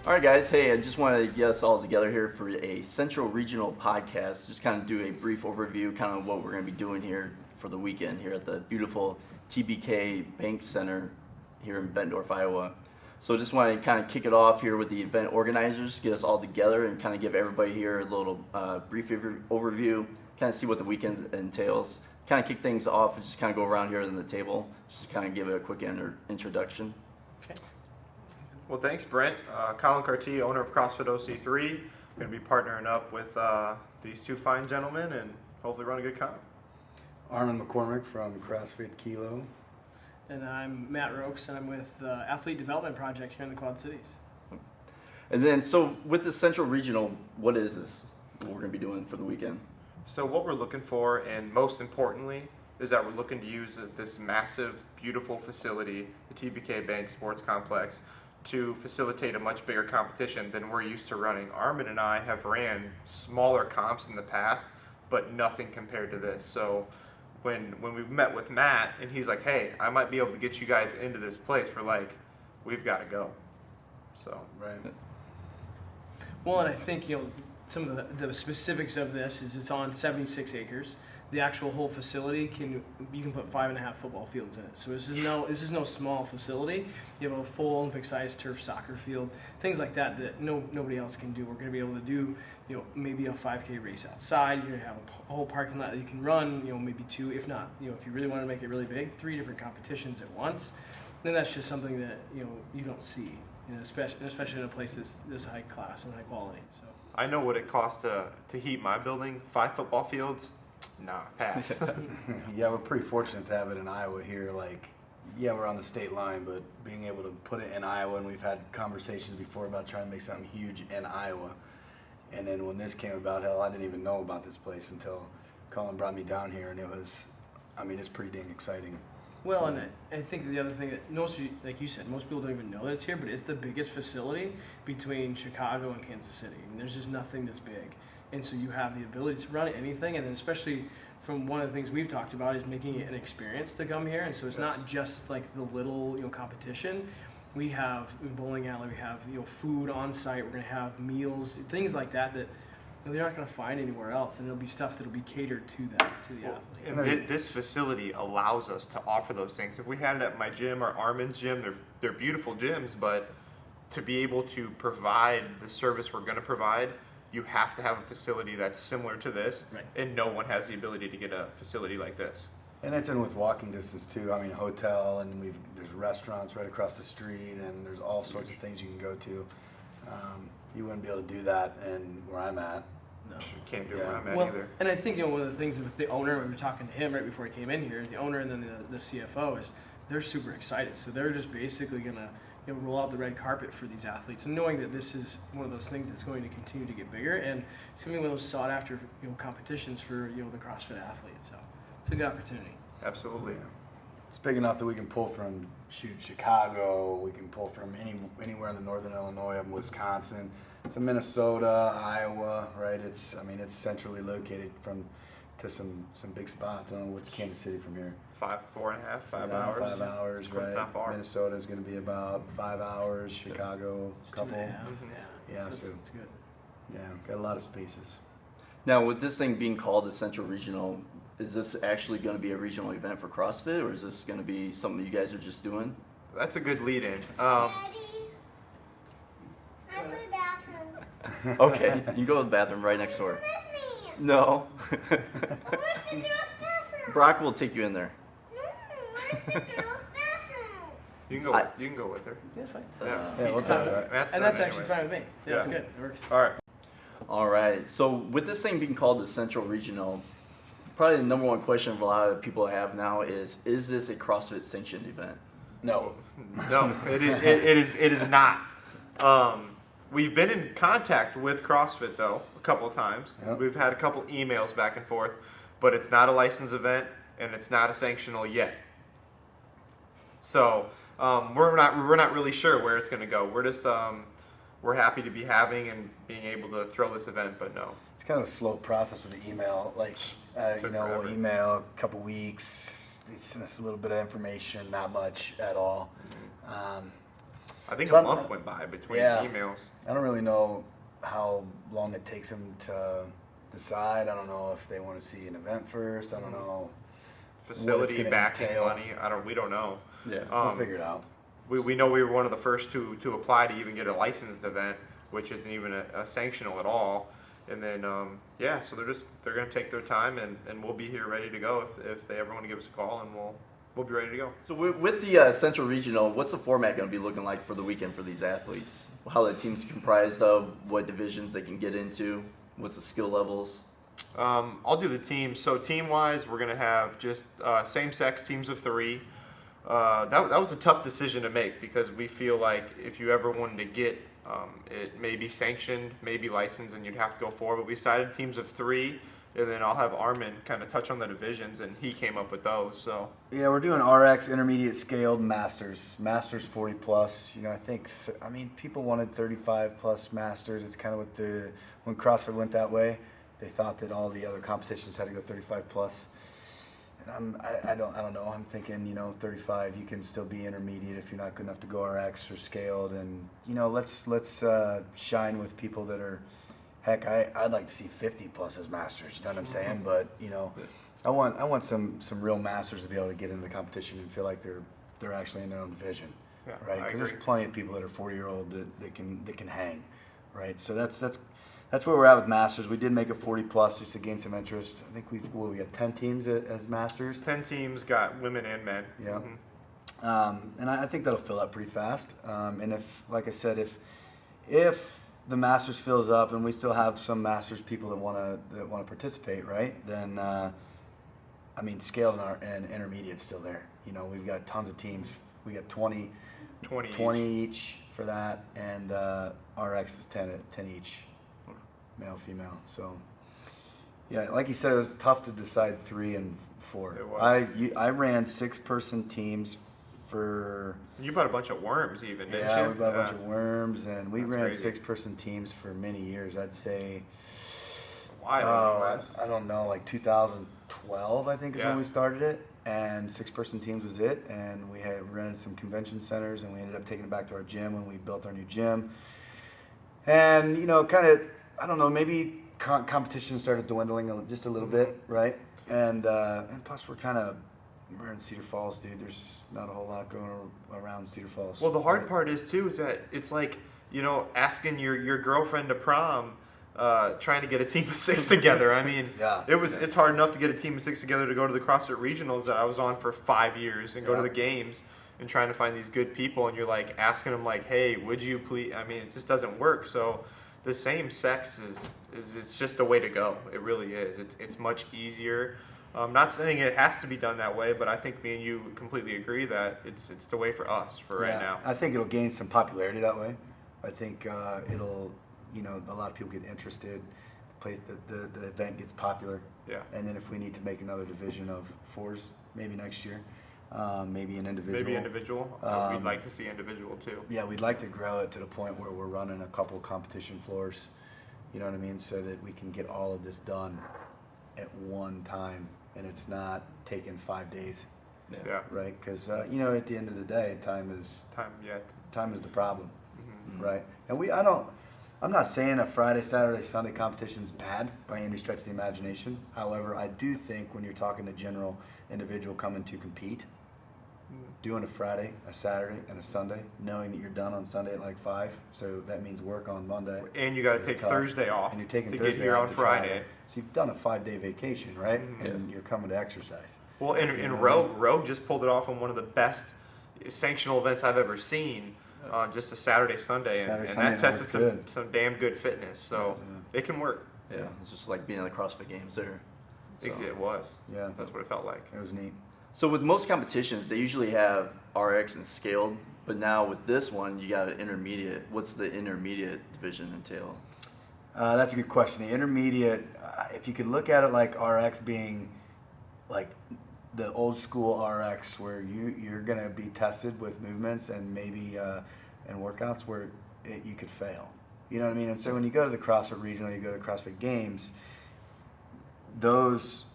All right, guys. Hey, I just wanted to get us all together here for a Central Regional podcast. Just kind of do a brief overview, kind of what we're going to be doing here for the weekend here at the beautiful TBK Bank Center here in Bettendorf, Iowa. So just want to kind of kick it off here with the event organizers, get us all together and kind of give everybody here a little brief overview, kind of see what the weekend entails. Kind of kick things off and just kind of go around here on the table, just kind of give it a quick introduction. Okay. Well, thanks, Brent. Colin Carty, owner of CrossFit OC3. We're going to be partnering up with these two fine gentlemen and hopefully run a good comp. Armin McCormick from CrossFit Kilo. And I'm Matt Rokes, and I'm with the Athlete Development Project here in the Quad Cities. And then, so with the Central Regional, what is this? What we're going to be doing for the weekend? So what we're looking for, and most importantly, is that we're looking to use this massive, beautiful facility, the TBK Bank Sports Complex, to facilitate a much bigger competition than we're used to running. Armin and I have ran smaller comps in the past, but nothing compared to this. So when we met with Matt, and he's like, hey, I might be able to get you guys into this place, we're like, we've got to go. So Right. Well, and I think, some of the specifics of this is it's on 76 acres. The actual whole facility you can put 5.5 football fields in it. So this is no small facility. You have a full Olympic-sized turf soccer field, things like that nobody else can do. We're going to be able to do maybe a 5K race outside. You're going to have a whole parking lot that you can run. Maybe 2, if not, if you really want to make it really big, 3 different competitions at once. Then that's just something that you don't see, especially in a place this high class and high quality. So I know what it costs to heat my building, 5 football fields. Nah, pass. Yeah, we're pretty fortunate to have it in Iowa here. We're on the state line, but being able to put it in Iowa, and we've had conversations before about trying to make something huge in Iowa. And then when this came about, hell, I didn't even know about this place until Colin brought me down here, and it's pretty dang exciting. well, and I think the other thing that like you said, most people don't even know that it's here, but it's the biggest facility between Chicago and Kansas City. There's just nothing this big. And so you have the ability to run anything, and then especially from one of the things we've talked about is making it an experience to come here. And so it's not just like the little competition. We have bowling alley, we have food on site. We're going to have meals, things like that they're not going to find anywhere else, and it'll be stuff that'll be catered to them, to the athlete. And this facility allows us to offer those things. If we had it at my gym or Armin's gym, they're beautiful gyms, but to be able to provide the service we're going to provide, you have to have a facility that's similar to this, Right. And no one has the ability to get a facility like this. And it's in with walking distance too. Hotel, and there's restaurants right across the street, and there's all sorts of things you can go to. You wouldn't be able to do that in where I'm at. No. You can't do it where I'm at Well, either. and I think one of the things with the owner, we were talking to him right before he came in here, the owner and then the CFO, is they're super excited. So they're just basically going to roll out the red carpet for these athletes, and knowing that this is one of those things that's going to continue to get bigger, and it's going to be one of those sought after competitions for the CrossFit athletes. So it's a good opportunity. Absolutely. Yeah. It's big enough that we can pull from Chicago, we can pull from anywhere in the northern Illinois, up in Wisconsin, some Minnesota, Iowa, right? It's centrally located to some big spots. I don't know what's Kansas City from here. 4.5, 5 Yeah, hours. 5 hours, It's right? not far. Minnesota is going to be about 5 hours. Chicago, It's couple. 2.5. Yeah, so so- it's good. Yeah, got a lot of spaces. Now, with this thing being called the Central Regional, is this actually going to be a regional event for CrossFit, or is this going to be something you guys are just doing? That's a good lead-in. Daddy, I'm in the bathroom. Okay, you go to the bathroom right next door. With me. No. Where's the girls' bathroom? Brock will take you in there. No, where's the girls' bathroom? You can go with her. Yeah, it's fine. Yeah. Yeah, we'll talk about it. And that's actually fine with me. Yeah, it's Yeah. good. It works. All right. All right. So with this thing being called the Central Regional, probably the number one question a lot of people have now is this a CrossFit sanctioned event? No. No, it is not. We've been in contact with CrossFit though a couple of times. Yep. We've had a couple emails back and forth, but it's not a licensed event and it's not a sanctional yet. So we're not really sure where it's going to go. We're just we're happy to be having and being able to throw this event, but no. It's kind of a slow process with the email. Took We'll forever. email a couple weeks. They send us a little bit of information, not much at all. I think So a month went by between Yeah. emails. I don't really know how long it takes them to decide. I don't know if they want to see an event first. I don't know. Facility gonna backing entail. money. We don't know. Yeah. We'll figure it out. We know we were one of the first to apply to even get a licensed event, which isn't even a sanctional at all. And then so they're gonna take their time, and we'll be here ready to go if they ever want to give us a call, and we'll be ready to go. So with the Central Regional, what's the format going to be looking like for the weekend for these athletes? How the team's comprised of, what divisions they can get into, what's the skill levels? I'll do the teams. So team-wise, we're going to have just same-sex teams of 3. That was a tough decision to make because we feel like if you ever wanted to get it may be sanctioned, maybe licensed, and you'd have to go 4. But we decided teams of 3, and then I'll have Armin kind of touch on the divisions, and he came up with those. So Yeah, we're doing RX, intermediate, scaled, masters. Masters 40 plus. You know, I think, people wanted 35 plus masters. It's kind of what when CrossFit went that way, they thought that all the other competitions had to go 35 plus. And I don't know. I'm thinking, 35, you can still be intermediate if you're not good enough to go RX or scaled. And, let's shine with people that are, heck, I'd like to see 50 plus as masters, you know what I'm saying? But, I want some real masters to be able to get into the competition and feel like they're actually in their own division, Yeah, right? I Because agree. there's plenty of people that are 40-year-old that can hang, right? So that's where we're at with masters. We did make it 40 plus just to gain some interest. I think we got 10 teams as masters. 10 teams got women and men. Yeah. Mhm. And I think that'll fill up pretty fast. And if, like I said, if the Masters fills up and we still have some Masters people that want to participate, right? Then, scaled and intermediate still there. We've got tons of teams. We got 20 each for that, and RX is 10 each, male, female. So, yeah, like you said, it was tough to decide 3 and 4. It was. I ran 6-person teams for. You bought a bunch of worms, even, didn't you? Yeah, we bought a bunch of worms, and we That's ran crazy. 6-person teams for many years. I'd say, Why? Oh, I don't know, like 2012, I think is Yeah. when we started it, and 6-person teams was it. And we had rented some convention centers, and we ended up taking it back to our gym when we built our new gym. And kind of, I don't know, maybe competition started dwindling just a little bit, right? And plus we're in Cedar Falls, dude. There's not a whole lot going around Cedar Falls. Well, the hard part is too is that it's like asking your girlfriend to prom, trying to get a team of 6 together. Yeah. It's hard enough to get a team of 6 together to go to the CrossFit regionals that I was on for 5 years and go to Yeah. the games and trying to find these good people, and you're like asking them like, hey, would you please? It just doesn't work. So the same sex is it's just a way to go. It really is. It's much easier. I'm not saying it has to be done that way, but I think me and you completely agree that it's the way for us for right now. I think it'll gain some popularity that way. I think it'll, a lot of people get interested. The event gets popular. Yeah. And then if we need to make another division of 4s, maybe next year, maybe an individual. Maybe individual. We'd like to see individual too. Yeah, we'd like to grow it to the point where we're running a couple competition floors. You know what I mean? So that we can get all of this done at one time, and it's not taking 5 days, Yeah. right? Because at the end of the day, time is the problem, right? And I'm not saying a Friday, Saturday, Sunday competition is bad by any stretch of the imagination. However, I do think when you're talking the general individual coming to compete, doing a Friday, a Saturday, and a Sunday, knowing that you're done on Sunday at like 5, so that means work on Monday. And you got to It's take tough. Thursday off And you're taking to Thursday get here off on to try Friday. to- So you've done a 5-day vacation, right? Mhm. And you're coming to exercise. Well, and Rogue just pulled it off on one of the best sanctional events I've ever seen. Just a Saturday, Sunday, and Saturday, that Sunday, tested that was some damn good fitness. So it can work. Yeah, it's just like being at the CrossFit Games there. So. It was. Yeah, That's what it felt like. it was neat. So with most competitions, they usually have RX and scaled, but now with this one, you got an intermediate. What's the intermediate division entail? That's a good question. The intermediate, if you could look at it like RX being like the old school RX, where you're going to be tested with movements and maybe and workouts where you could fail. You know what I mean? And so when you go to the CrossFit Regional, you go to the CrossFit Games, those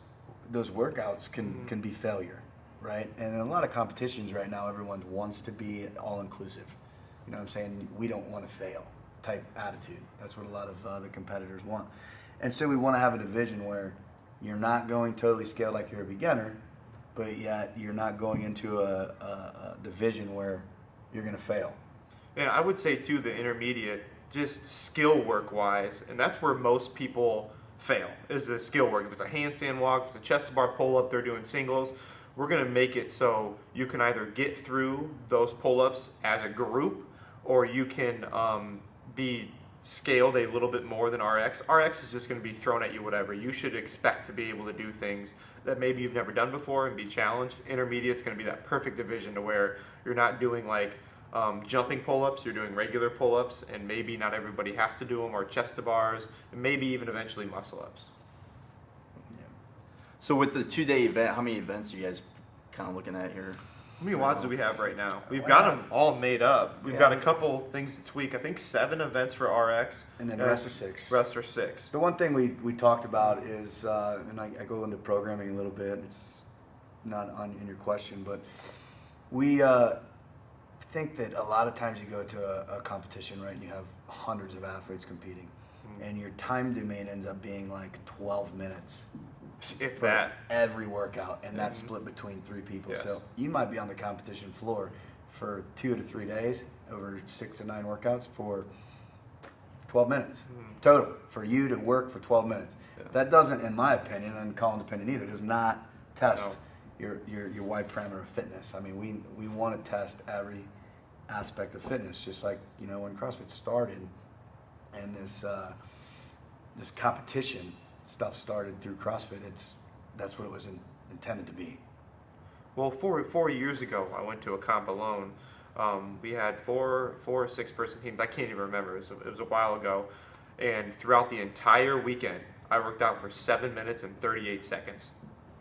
workouts can be failure, right? And in a lot of competitions right now, everyone wants to be all inclusive, You know what I'm saying? We don't want to fail type attitude. That's what a lot of the competitors want. And so we want to have a division where you're not going totally scaled like you're a beginner, but yet you're not going into a division where you're going to fail. And I would say too, the intermediate, just skill work wise, and that's where most people fail, is the skill work. If it's a handstand walk, if it's a chest to bar pull up, they're doing singles. We're going to make it so you can either get through those pull ups as a group, or you can be scaled a little bit more than RX. RX is just going to be thrown at you whatever. You should expect to be able to do things that maybe you've never done before and be challenged. Intermediate's going to be that perfect division to where you're not doing like jumping pull-ups, you're doing regular pull-ups, and maybe not everybody has to do them, or chest to bars, and maybe even eventually muscle-ups. Yeah. So with the 2-day event, how many events are you guys kind of looking at here? How many WODs do we have right now? We've got them all made up. We've got a couple things to tweak. I think 7 events for RX. And then the rest are 6. Rest are 6. The one thing we talked about is, and I go into programming a little bit, it's not in your question, but we think that a lot of times you go to a competition, right, and you have hundreds of athletes competing, and your time domain ends up being like 12 minutes. If For that. every workout, and that's split between 3 people. Yes. So you might be on the competition floor for 2 to 3 days, over 6 to 9 workouts for 12 minutes total for you to work for 12 minutes. Yeah. That doesn't, in my opinion, and Colin's opinion either, does not test your wide parameter of fitness. I mean, we want to test every aspect of fitness, just like, you know, when CrossFit started and this competition stuff started through CrossFit, that's what it was intended to be. Well, 4 years ago, I went to a comp alone. We had 4 or 6 person teams. I can't even remember. It was a while ago. And throughout the entire weekend, I worked out for 7 minutes and 38 seconds.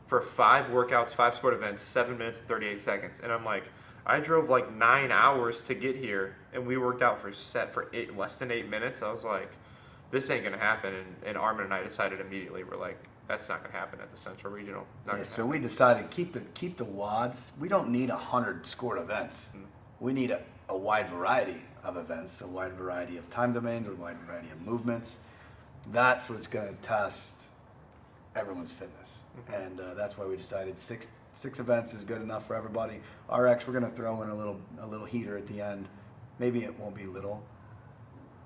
For 5 workouts, 5 sport events, 7 minutes and 38 seconds. And I'm like, I drove like 9 hours to get here, and we worked out for less than 8 minutes. I was like, this ain't gonna happen. And Armin and I decided immediately, we're like, that's not gonna happen at the Central Regional. So we decided keep the WODs. We don't need 100 scored events. We need a wide variety of events, a wide variety of time domains, a wide variety of movements. That's what's going to test everyone's fitness, and that's why we decided six events is good enough for everybody. RX, we're going to throw in a little heater at the end. Maybe it won't be little.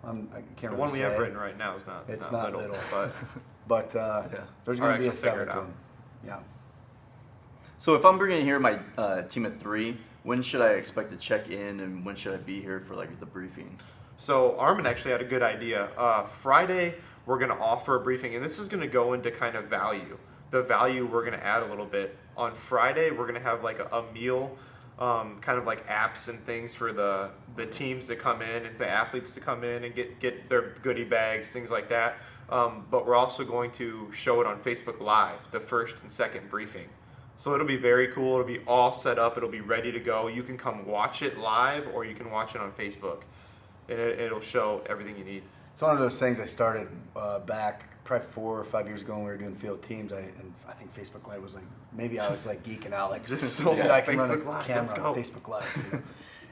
I can't The really one we say. have written right now is not. It's not little. but But there's going to be a RX will figure it 7th out. one. Yeah. So if I'm bringing here my team of 3, when should I expect to check in, and when should I be here for like the briefings? So Armin actually had a good idea. Friday, we're going to offer a briefing, and this is going to go into kind of value. The value we're going to add a little bit. On Friday, we're going to have like a meal, kind of like apps and things for the teams to come in and the athletes to come in and get their goodie bags, things like that. But we're also going to show it on Facebook Live, the first and second briefing. So it'll be very cool. It'll be all set up. It'll be ready to go. You can come watch it live, or you can watch it on Facebook, and it'll show everything you need. It's one of those things I started back probably 4 or 5 years ago when we were doing field teams. I think Facebook Live was like, maybe I was like geeking out, like, Just dude, I can run a Facebook Live, camera let's on go. Facebook Live. You know?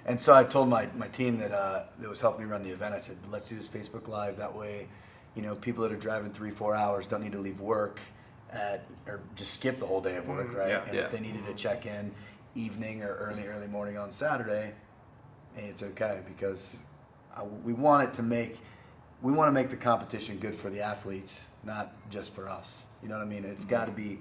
And so I told my team that was helping me run the event, I said, let's do this Facebook Live. That way, you know, people that are driving 3-4 hours don't need to leave work or just skip the whole day of work, right? yeah. And if they needed to check in evening or early morning on Saturday, hey, it's okay, because we want to make the competition good for the athletes, not just for us. You know what I mean? It's got to be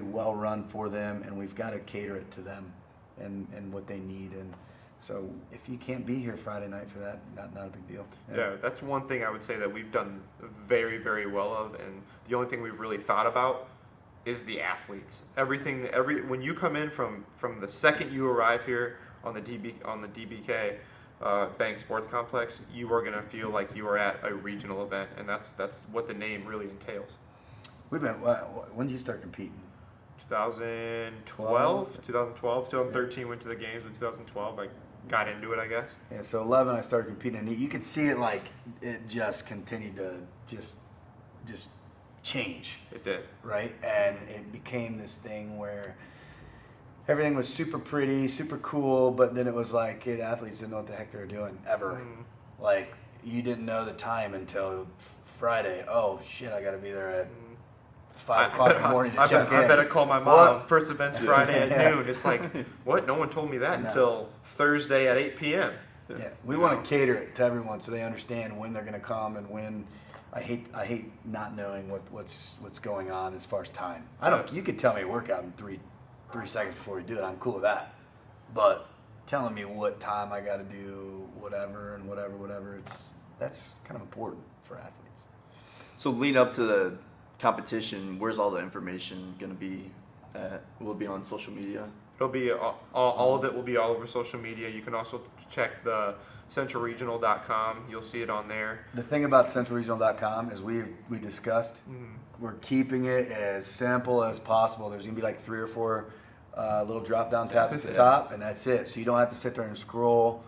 well run for them, and we've got to cater it to them and what they need. And so if you can't be here Friday night for that, not a big deal. Yeah, that's one thing I would say that we've done very, very well of, and the only thing we've really thought about is the athletes. When you come in from the second you arrive here on the DBK Bank Sports Complex, you are going to feel like you are at a regional event, and that's what the name really entails. When did you start competing? 2012, 2013 went to the games. In 2012, I got into it, I guess. Yeah, so 11 I started competing, and you could see it like it just continued to just change. It did. Right? And it became this thing where everything was super pretty, super cool, but then it was like, hey, the athletes didn't know what the heck they were doing ever. Like, you didn't know the time until Friday. Oh shit, I got to be there at 5 o'clock in the morning to check in. I better call my mom. What? First event's Friday at noon. It's like, what? No one told me that until Thursday at 8 p.m. Yeah, we want to cater it to everyone so they understand when they're going to come and when. I hate not knowing what's going on as far as time. You could tell me a workout in three seconds before we do it. I'm cool with that. But telling me what time I got to do whatever, that's kind of important for athletes. So lead up to the competition, where's all the information going to be will it be on social media? It'll be all of it will be all over social media. You can also check the centralregional.com. You'll see it on there. The thing about centralregional.com is we discussed, we're keeping it as simple as possible. There's going to be like 3 or 4 little drop-down tabs at the top, and that's it. So you don't have to sit there and scroll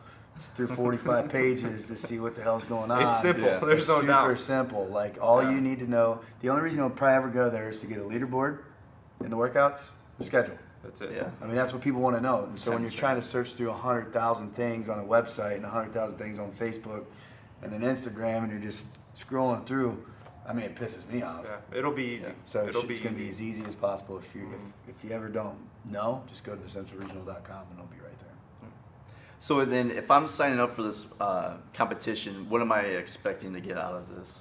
through 45 pages to see what the hell's going on. It's simple. Yeah. There's no doubt. Super simple. Like, all you need to know, the only reason you'll probably ever go there is to get a leaderboard in the workouts, the schedule. That's it. Yeah. I mean, that's what people want to know. And so when you're trying to search through 100,000 things on a website and 100,000 things on Facebook and then Instagram, and you're just scrolling through, I mean, it pisses me off. Yeah, it'll be easy. So It'll it's going to be as easy as possible. If you ever don't know, just go to thecentralregional.com and it'll be right there. So then, if I'm signing up for this competition, what am I expecting to get out of this?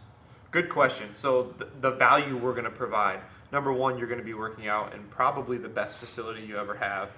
Good question. So the value we're going to provide. Number one, you're going to be working out in probably the best facility you ever have.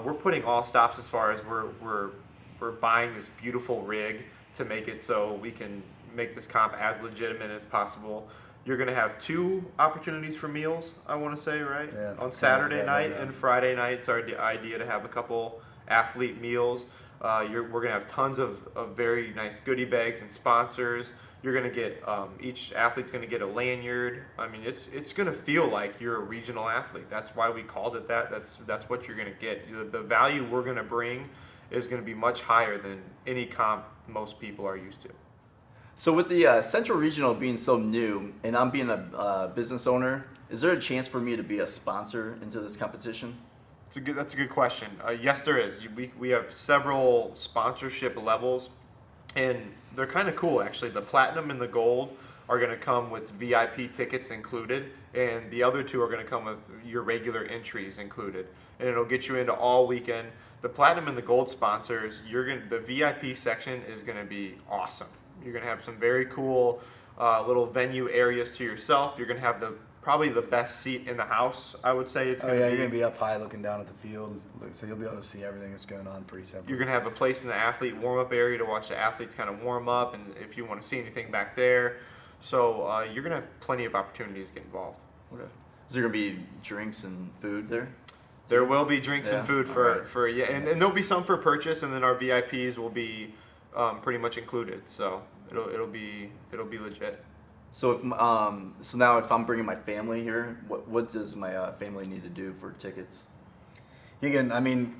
We're putting all stops as far as we're buying this beautiful rig to make it so we can make this comp as legitimate as possible. You're going to have 2 opportunities for meals, I want to say, right? Yeah, on Saturday night yeah. and Friday night. It's our idea to have a couple athlete meals. We're going to have tons of very nice goodie bags and sponsors. You're going to get, each athlete's going to get a lanyard. I mean, it's going to feel like you're a regional athlete. That's why we called it that. That's what you're going to get. The value we're going to bring is going to be much higher than any comp most people are used to. So with the Central Regional being so new, and I'm being a business owner, is there a chance for me to be a sponsor into this competition? That's a good question. Yes, there is. We have several sponsorship levels, and they're kind of cool, actually. The platinum and the gold are going to come with VIP tickets included, and the other 2 are going to come with your regular entries included, and it'll get you into all weekend. The platinum and the gold sponsors, the VIP section is going to be awesome. You're going to have some very cool little venue areas to yourself. You're going to have probably the best seat in the house, I would say. You're going to be up high looking down at the field, so you'll be able to see everything that's going on pretty simple. You're going to have a place in the athlete warm-up area to watch the athletes kind of warm up, and if you want to see anything back there. So you're going to have plenty of opportunities to get involved. Okay. Is there going to be drinks and food there? There will be drinks and food Alright. and there'll be some for purchase, and then our VIPs will be pretty much included. So it'll be legit. So if now if I'm bringing my family here, what does my family need to do for tickets? You can, I mean,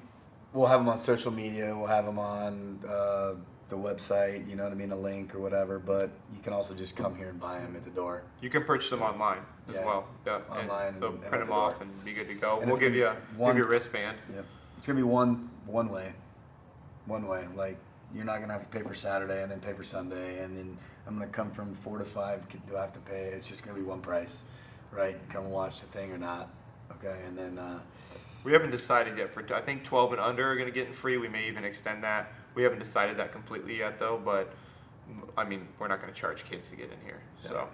we'll have them on social media. We'll have them on the website. You know what I mean, a link or whatever. But you can also just come here and buy them at the door. You can purchase them online as well. Yeah, online and they'll and print at them the off door. and be good to go. And We'll it's give you gonna be a wristband. Yep. It's gonna be one way. One way. Like, you're not gonna have to pay for Saturday and then pay for Sunday, and then I'm gonna come from 4 to 5. Do I have to pay? It's just gonna be one price, right? Come and watch the thing or not. Okay, and then. We haven't decided yet. I think 12 and under are going to get in free. We may even extend that. We haven't decided that completely yet, though. But I mean, we're not going to charge kids to get in here. So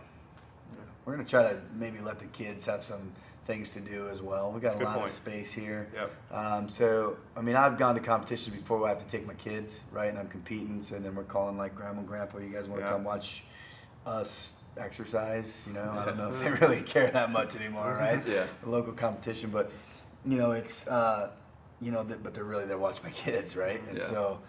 Yeah. We're gonna try to maybe let the kids have some things to do as well. We got That's a a good lot point. of space here. Yep. So I mean, I've gone to competitions before where I have to take my kids, right? And I'm competing. So then we're calling like grandma and grandpa. You guys want to Yeah. come watch us exercise? You know, I don't know if they really care that much anymore, right? Yeah. A local competition, but you know, it's but they're watching my kids, right? And Yeah. so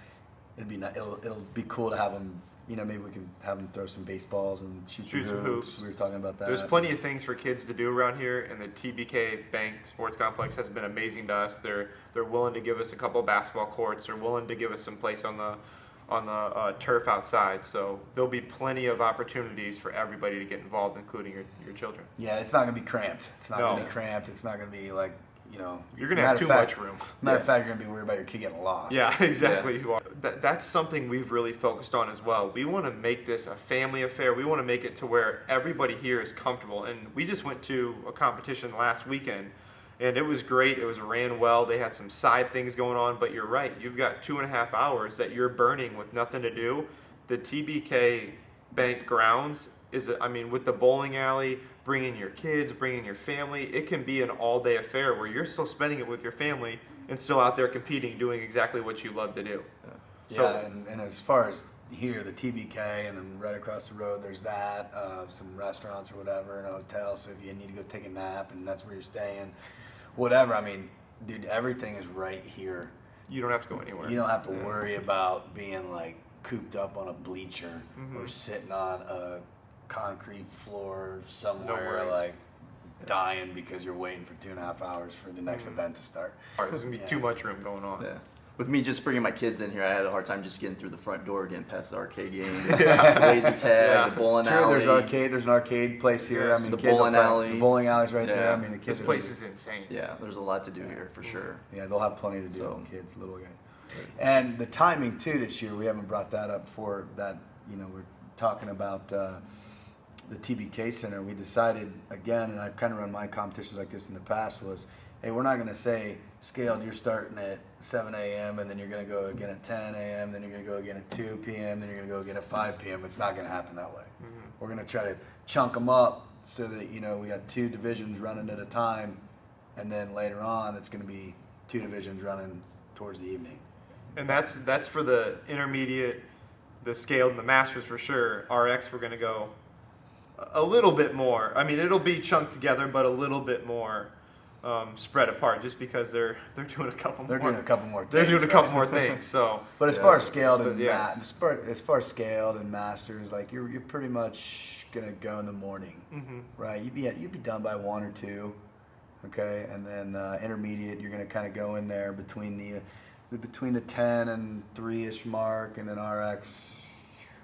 it'll be cool to have them. You know, maybe we can have them throw some baseballs and shoot some hoops. We were talking about that. There's plenty of things for kids to do around here, and the TBK Bank Sports Complex has been amazing to us. They're willing to give us a couple of basketball courts. They're willing to give us some place on the turf outside. So there'll be plenty of opportunities for everybody to get involved, including your children. Yeah, it's not gonna be cramped. It's not No. gonna be cramped. It's not gonna be like you know, You're going to have too much room. Matter of fact, you're going to be worried about your kid getting lost. Yeah, exactly. You are. That's something we've really focused on as well. We want to make this a family affair. We want to make it to where everybody here is comfortable. And we just went to a competition last weekend, and it was great. It was ran well. They had some side things going on, but you're right. You've got 2.5 hours that you're burning with nothing to do. The TBK Bank grounds is, with the bowling alley, bringing your kids, bringing your family, it can be an all-day affair where you're still spending it with your family and still out there competing, doing exactly what you love to do. Yeah, and as far as here, the TBK, and then right across the road, there's that, some restaurants or whatever, and a hotel, so if you need to go take a nap and that's where you're staying, whatever. Dude, everything is right here. You don't have to go anywhere. You don't have to worry about being like cooped up on a bleacher or sitting on a concrete floor somewhere like dying because you're waiting for 2.5 hours for the next event to start. There's going to be too much room going on. Yeah. With me just bringing my kids in here, I had a hard time just getting through the front door, getting past the arcade games, laser tag, the bowling alley. There's an arcade place here. Yes. The The kids bowling alley. The bowling alley's right Yeah. there. The kids. This place is insane. Yeah, there's a lot to do here for sure. Yeah, they'll have plenty to do. So- Kids, little guys. And the timing too this year, we haven't brought that up before. That we're talking about the TBK Center. We decided again, and I've kind of run my competitions like this in the past. Was hey, we're not going to say scaled. You're starting at 7 a.m. and then you're going to go again at 10 a.m. Then you're going to go again at 2 p.m. Then you're going to go again at 5 p.m. It's not going to happen that way. We're going to try to chunk them up so that we got 2 divisions running at a time, and then later on it's going to be 2 divisions running towards the evening. And that's for the intermediate, the scaled, and the masters for sure. RX, we're going to go a little bit more. It'll be chunked together, but a little bit more spread apart, just because they're doing a couple more. They're doing a couple more things. They're doing a couple more things. So, But as far as scaled and Yes. as far as scaled and masters, like you're pretty much gonna go in the morning, right? You'd be done by 1 or 2, okay, and then intermediate, you're gonna kind of go in there between the 10 and 3-ish mark, and then RX.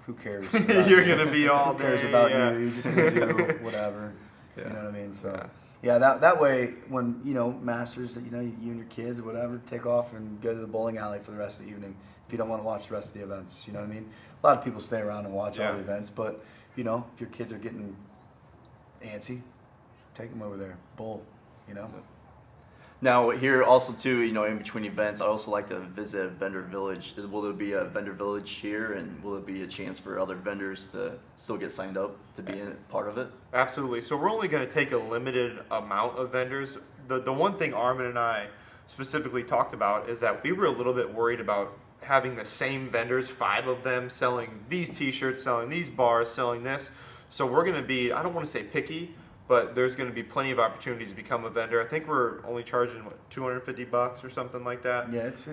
Who cares? you're going to be all Who cares day, about yeah. you? You're just gonna do whatever. Yeah. You know what I mean? So. Yeah. Yeah, that way when masters, you and your kids or whatever take off and go to the bowling alley for the rest of the evening. If you don't want to watch the rest of the events, you know what I mean. A lot of people stay around and watch all the events, but if your kids are getting antsy, take them over there, bowl. Now here also too, in between events, I also like to visit a vendor village. Will there be a vendor village here, and will it be a chance for other vendors to still get signed up to be part of it? Absolutely. So we're only going to take a limited amount of vendors. The one thing Armin and I specifically talked about is that we were a little bit worried about having the same vendors, 5 of them, selling these t-shirts, selling these bars, selling this. So we're going to be, I don't want to say picky, but there's going to be plenty of opportunities to become a vendor. I think we're only charging $250 or something like that. Yeah, it's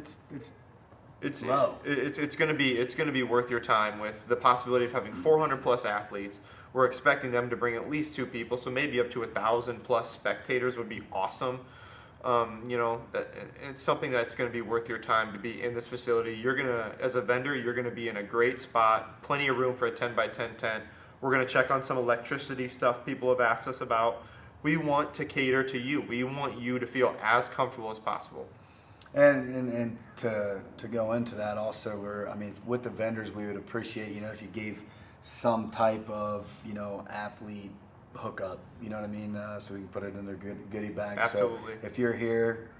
low. low. It's going to be worth your time with the possibility of having 400 plus athletes. We're expecting them to bring at least 2 people, so maybe up to 1,000 plus spectators would be awesome. It's something that's going to be worth your time to be in this facility. As a vendor, you're gonna be in a great spot, plenty of room for a 10 by 10 tent. We're gonna check on some electricity stuff people have asked us about. We want to cater to you. We want you to feel as comfortable as possible. And to go into that also, with the vendors, we would appreciate, if you gave some type of, athlete hookup, you know what I mean? So we can put it in their goodie bag. Absolutely. So if you're here,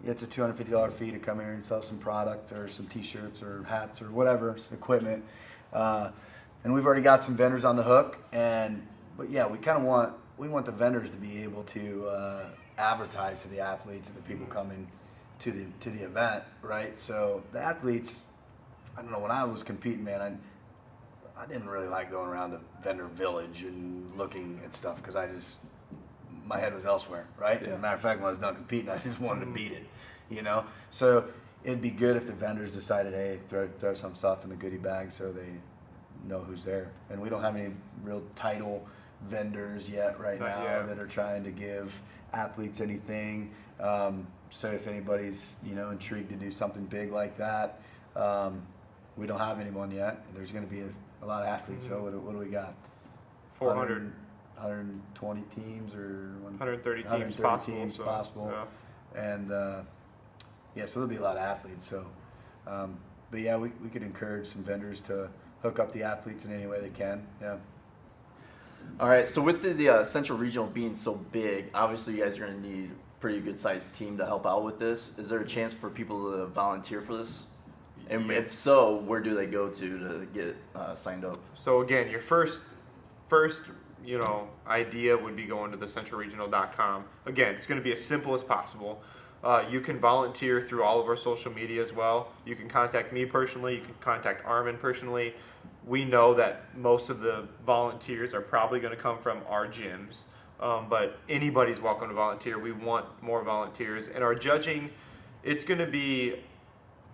it's a $250 fee to come here and sell some product or some t-shirts or hats or whatever, some equipment. And we've already got some vendors on the hook. But yeah, we want the vendors to be able to advertise to the athletes and the people coming to the event, right? So the athletes, I don't know, when I was competing, man, I didn't really like going around the vendor village and looking at stuff because my head was elsewhere, right? Yeah. As a matter of fact, when I was done competing, I just wanted to beat it, So it'd be good if the vendors decided, hey, throw some stuff in the goodie bag so they know who's there. And we don't have any real title vendors yet Not now yet. that are trying to give athletes anything. So if anybody's intrigued to do something big like that, we don't have anyone yet. There's going to be a lot of athletes. So what do we got? 400, 120 teams or 130 teams 130 possible. teams so, possible. yeah. And yeah, so there'll be a lot of athletes. So, but yeah, we could encourage some vendors to hook up the athletes in any way they can. Yeah. All right, so with the Central Regional being so big, obviously you guys are going to need a pretty good sized team to help out with this. Is there a chance for people to volunteer for this? And if so, where do they go to get signed up? So again, your first idea would be going to the centralregional.com. Again, it's going to be as simple as possible. You can volunteer through all of our social media as well. You can contact me personally. You can contact Armin personally. We know that most of the volunteers are probably going to come from our gyms, but anybody's welcome to volunteer. We want more volunteers. And our judging, it's going to be,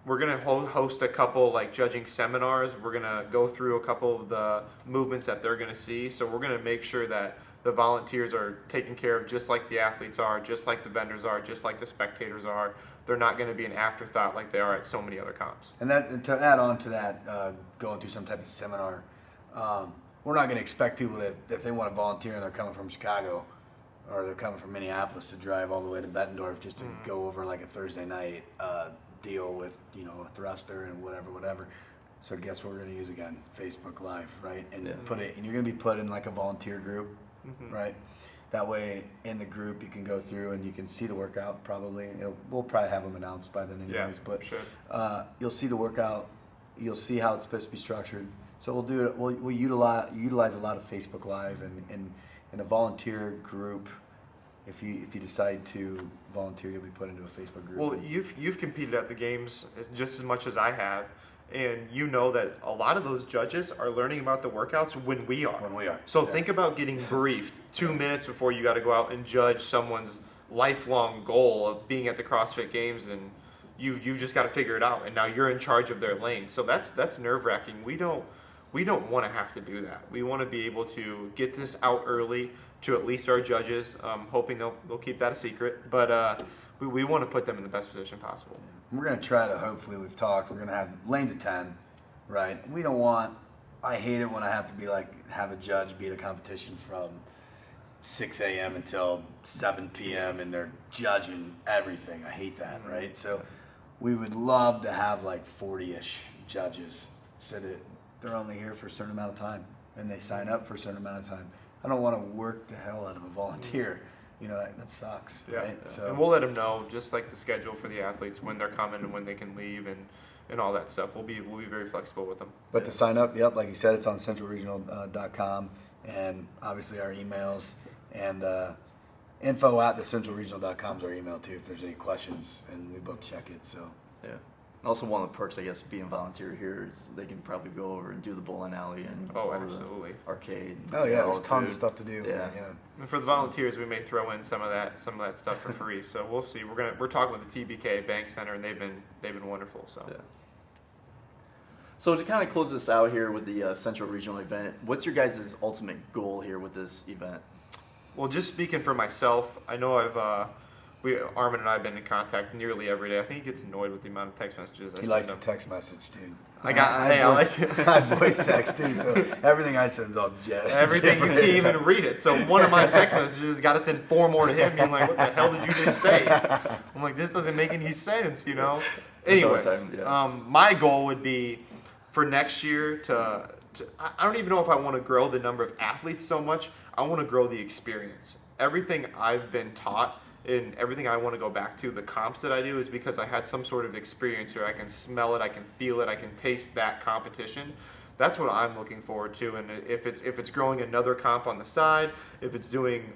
we're going to host a couple like judging seminars. We're going to go through a couple of the movements that they're going to see. So we're going to make sure that the volunteers are taken care of just like the athletes are, just like the vendors are, just like the spectators are. They're not going to be an afterthought like they are at so many other comps. And to add on to that, going through some type of seminar, we're not going to expect people to, if they want to volunteer and they're coming from Chicago or they're coming from Minneapolis, to drive all the way to Bettendorf just to go over like a Thursday night deal with, a thruster and whatever. So guess what we're going to use again? Facebook Live, right? And and you're going to be put in like a volunteer group, right? That way, in the group, you can go through and you can see the workout. Probably, we'll probably have them announced by then, anyways. But sure. You'll see the workout. You'll see how it's supposed to be structured. So we'll do it. We'll utilize a lot of Facebook Live and in a volunteer group. If you decide to volunteer, you'll be put into a Facebook group. Well, you've competed at the games just as much as I have. And you know that a lot of those judges are learning about the workouts when we are. So think about getting briefed 2 minutes before you got to go out and judge someone's lifelong goal of being at the CrossFit Games, and you've just got to figure it out. And now you're in charge of their lane. So that's nerve-wracking. We don't want to have to do that. We want to be able to get this out early to at least our judges. Hoping they'll keep that a secret, but we want to put them in the best position possible. We're going to try to, hopefully we're going to have lanes of 10, right? I hate it when I have to have a judge be at a competition from 6 a.m. until 7 p.m. and they're judging everything. I hate that, right? So we would love to have like 40-ish judges so that they're only here for a certain amount of time and they sign up for a certain amount of time. I don't want to work the hell out of a volunteer. That sucks, right? Yeah. So, and we'll let them know, just like the schedule for the athletes, when they're coming and when they can leave and all that stuff. We'll be very flexible with them. But to sign up, like you said, it's on centralregional.com, and obviously our emails, and info@thecentralregional.com is our email too if there's any questions, and we both check it. So Yeah. Also, one of the perks, I guess, being volunteer here is they can probably go over and do the bowling alley and absolutely. the arcade. oh yeah, all there's the tons food. of stuff to do. Yeah. And for the volunteers, we may throw in some of that stuff for free. So we'll see. We're talking with the TBK Bank Center, and they've been wonderful. So. Yeah. So to kind of close this out here with the Central Regional event, what's your guys' ultimate goal here with this event? Well, just speaking for myself, I know Armin and I have been in contact nearly every day. I think he gets annoyed with the amount of text messages I He send likes him. to text message, dude. I like it. I voice text too, so everything I send is all jet. Everything, you can't even read it. So one of my text messages got to send 4 more to him, being like, "What the hell did you just say?" I'm like, "This doesn't make any sense," Anyways, my goal would be for next year to I don't even know if I want to grow the number of athletes so much. I want to grow the experience. Everything I've been taught and everything I want to go back to, the comps that I do, is because I had some sort of experience where I can smell it, I can feel it, I can taste that competition. That's what I'm looking forward to. And if it's growing another comp on the side, if it's doing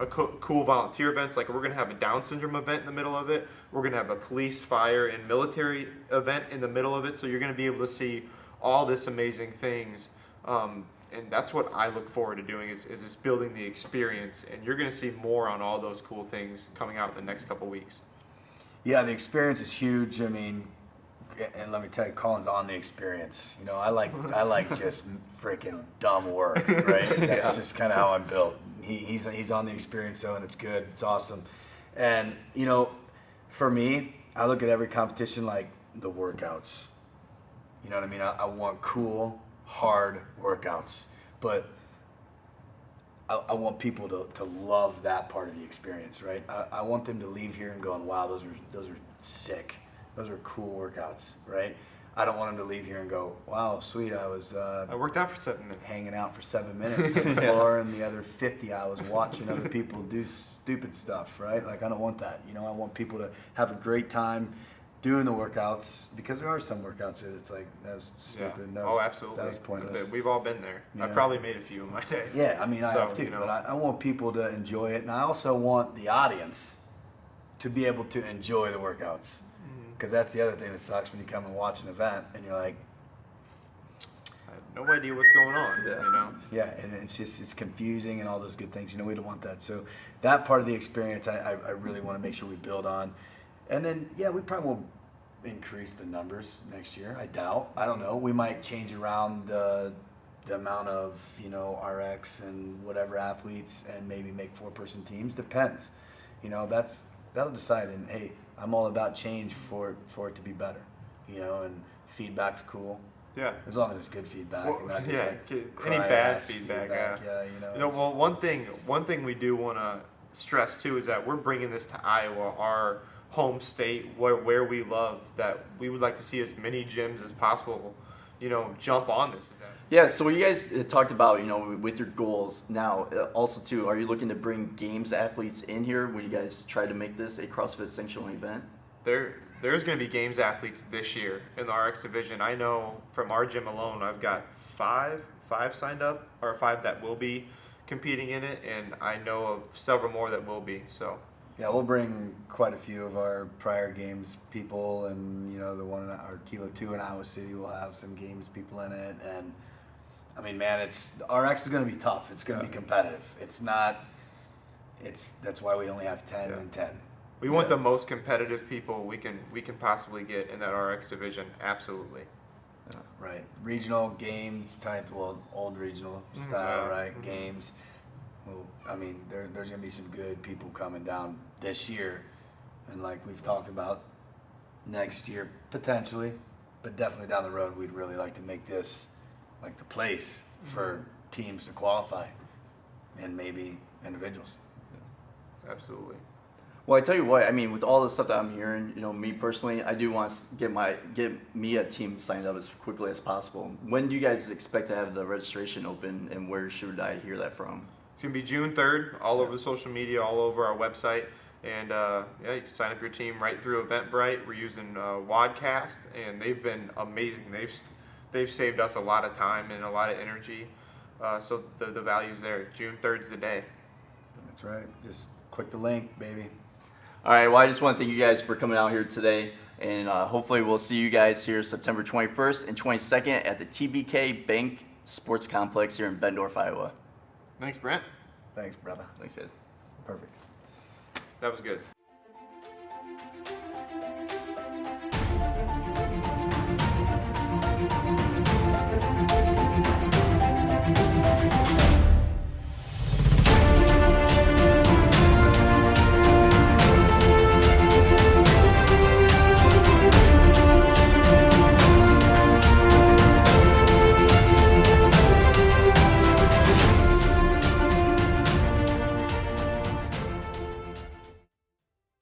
cool volunteer events, like we're going to have a Down syndrome event in the middle of it, we're going to have a police, fire, and military event in the middle of it. So you're going to be able to see all this amazing things. And that's what I look forward to doing is just building the experience. And you're going to see more on all those cool things coming out in the next couple weeks. Yeah, the experience is huge. I mean, and let me tell you, Colin's on the experience. I like just freaking dumb work, right? That's just kind of how I'm built. He's on the experience though, and it's good. It's awesome. And for me, I look at every competition like the workouts. You know what I mean? I want cool, hard workouts, but I want people to love that part of the experience, right? I want them to leave here and going, wow, those are sick. Those are cool workouts, right? I don't want them to leave here and go, wow, sweet, I was I worked out for 7 minutes. hanging out for 7 minutes on the floor, and the other 50 I was watching other people do stupid stuff, right? Like, I don't want that. You know, I want people to have a great time doing the workouts, because there are some workouts that it's like, that was stupid. Yeah. That was, Absolutely. That was pointless. We've all been there. You I've know? probably made a few in my day. Yeah, I mean, I So, have too, you know. but I want people to enjoy it, and I also want the audience to be able to enjoy the workouts. Because that's the other thing that sucks when you come and watch an event and you're like, I have no idea what's going on. Yeah. You know. yeah, and it's confusing and all those good things. You know, we don't want that. So that part of the experience, I really want to make sure we build on. And then, yeah, we probably won't increase the numbers next year. I doubt. I don't know. We might change around the amount of, you know, RX and whatever athletes, and maybe make 4-person teams. Depends. You know, that'll decide. And hey, I'm all about change for it to be better. You know, and feedback's cool. Yeah. As long as it's good feedback. Well, and not just yeah, like any bad cry-ass feedback, Yeah, you know. You know, it's- well, one thing we do want to stress too is that we're bringing this to Iowa, our home state, where we love, that we would like to see as many gyms as possible, you know, jump on this. Yeah, so what you guys talked about, you know, with your goals now, also too, are you looking to bring games athletes in here when you guys try to make this a CrossFit sanctional event? There's going to be games athletes this year in the RX division. I know from our gym alone, I've got five signed up, or 5 that will be competing in it, and I know of several more that will be. So Yeah, we'll bring quite a few of our prior games people, and you know, the one in our Kilo 2 in Iowa City will have some games people in it. And I mean, man, RX is going to be tough. It's going to be competitive. That's why we only have 10 Yeah. and 10. we want the most competitive people we can possibly get in that RX division. Absolutely. Right, regional games type, well, old regional style, right? Mhm. Games. Well, I mean, there's gonna be some good people coming down this year, and like we've talked about, next year potentially, but definitely down the road, we'd really like to make this like the place for teams to qualify, and maybe individuals. Absolutely. Well, I tell you what, I mean, with all the stuff that I'm hearing, you know, me personally, I do want to get me a team signed up as quickly as possible. When do you guys expect to have the registration open, and where should I hear that from? It's going to be June 3rd, all over the social media, all over our website. And yeah, you can sign up your team right through Eventbrite. We're using Wadcast, and they've been amazing. They've saved us a lot of time and a lot of energy. So the value's there. June 3rd's the day. That's right. Just click the link, baby. All right, well, I just want to thank you guys for coming out here today, and hopefully we'll see you guys here September 21st and 22nd at the TBK Bank Sports Complex here in Bendorf, Iowa. Thanks, Brent. Thanks, brother. Thanks, guys. Perfect. That was good.